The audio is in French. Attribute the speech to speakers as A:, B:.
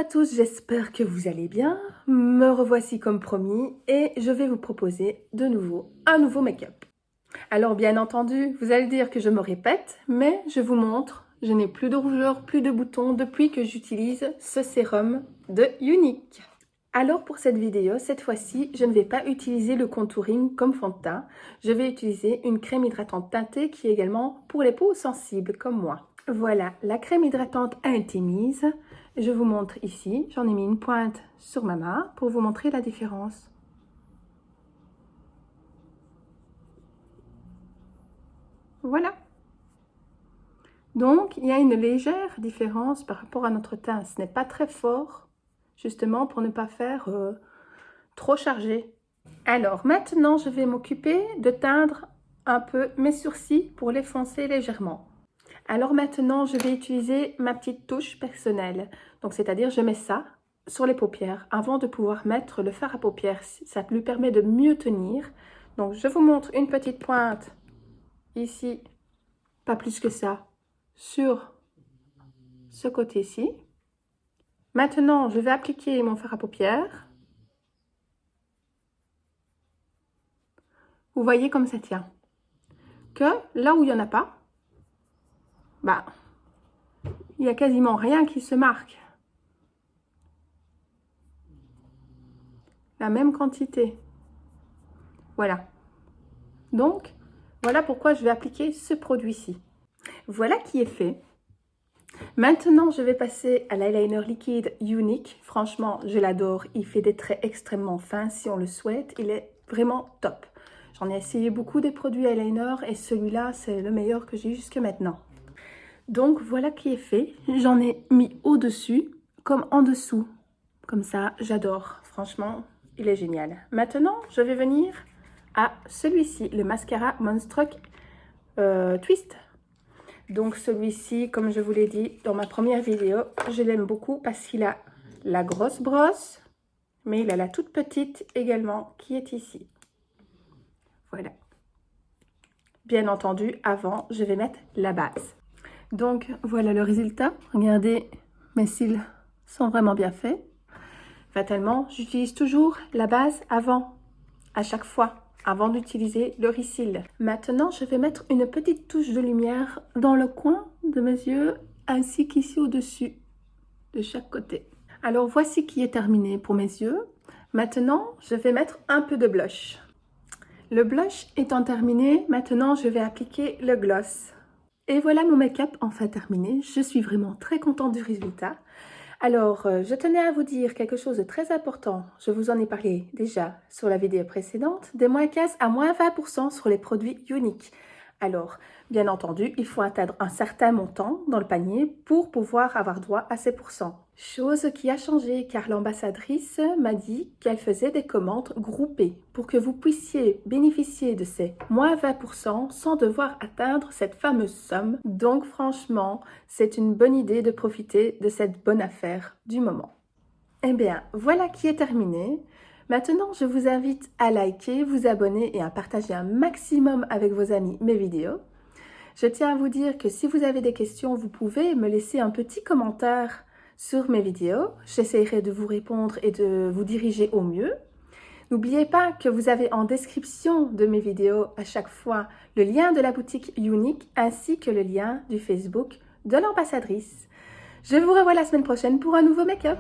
A: à tous, j'espère que vous allez bien. Me revoici comme promis et je vais vous proposer de nouveau un nouveau make-up. Alors bien entendu, vous allez dire que je me répète, mais je vous montre, je n'ai plus de rougeur, plus de boutons depuis que j'utilise ce sérum de Younique. Alors pour cette vidéo, cette fois-ci, je ne vais pas utiliser le contouring comme fond de teint. Je vais utiliser une crème hydratante teintée qui est également pour les peaux sensibles comme moi. Voilà, la crème hydratante a été mise. Je vous montre ici, j'en ai mis une pointe sur ma main pour vous montrer la différence. Voilà. Donc, il y a une légère différence par rapport à notre teint. Ce n'est pas très fort, justement pour ne pas faire trop chargé. Alors, maintenant, je vais m'occuper de teindre un peu mes sourcils pour les foncer légèrement. Alors maintenant, je vais utiliser ma petite touche personnelle. Donc, c'est-à-dire, je mets ça sur les paupières avant de pouvoir mettre le fard à paupières. Ça lui permet de mieux tenir. Donc, je vous montre une petite pointe ici, pas plus que ça, sur ce côté-ci. Maintenant, je vais appliquer mon fard à paupières. Vous voyez comme ça tient. Que là où il n'y en a pas, bah, il n'y a quasiment rien qui se marque. La même quantité. Voilà. Donc, voilà pourquoi je vais appliquer ce produit-ci. Voilà qui est fait. Maintenant, je vais passer à l'eyeliner liquide Younique. Franchement, je l'adore. Il fait des traits extrêmement fins si on le souhaite. Il est vraiment top. J'en ai essayé beaucoup des produits eyeliner et celui-là, c'est le meilleur que j'ai eu jusque maintenant. Donc, voilà qui est fait. J'en ai mis au-dessus comme en dessous. Comme ça, j'adore. Franchement, il est génial. Maintenant, je vais venir à celui-ci, le mascara Moonstruck Twist. Donc celui-ci, comme je vous l'ai dit dans ma première vidéo, je l'aime beaucoup parce qu'il a la grosse brosse, mais il a la toute petite également qui est ici. Voilà. Bien entendu, avant, je vais mettre la base. Donc voilà le résultat. Regardez, mes cils sont vraiment bien faits. Fatalement, j'utilise toujours la base avant, à chaque fois, avant d'utiliser le Reseal. Maintenant, je vais mettre une petite touche de lumière dans le coin de mes yeux, ainsi qu'ici au-dessus, de chaque côté. Alors, voici qui est terminé pour mes yeux. Maintenant, je vais mettre un peu de blush. Le blush étant terminé, maintenant, je vais appliquer le gloss. Et voilà mon make-up enfin terminé. Je suis vraiment très contente du résultat. Alors, je tenais à vous dire quelque chose de très important. Je vous en ai parlé déjà sur la vidéo précédente, des moins 15 à moins 20% sur les produits Younique. Alors, bien entendu, il faut atteindre un certain montant dans le panier pour pouvoir avoir droit à ces pourcents. Chose qui a changé car l'ambassadrice m'a dit qu'elle faisait des commandes groupées pour que vous puissiez bénéficier de ces moins 20% sans devoir atteindre cette fameuse somme. Donc franchement, c'est une bonne idée de profiter de cette bonne affaire du moment. Eh bien, voilà qui est terminé. Maintenant, je vous invite à liker, vous abonner et à partager un maximum avec vos amis mes vidéos. Je tiens à vous dire que si vous avez des questions, vous pouvez me laisser un petit commentaire sur mes vidéos. J'essaierai de vous répondre et de vous diriger au mieux. N'oubliez pas que vous avez en description de mes vidéos à chaque fois le lien de la boutique Younique ainsi que le lien du Facebook de l'ambassadrice. Je vous revois la semaine prochaine pour un nouveau make-up.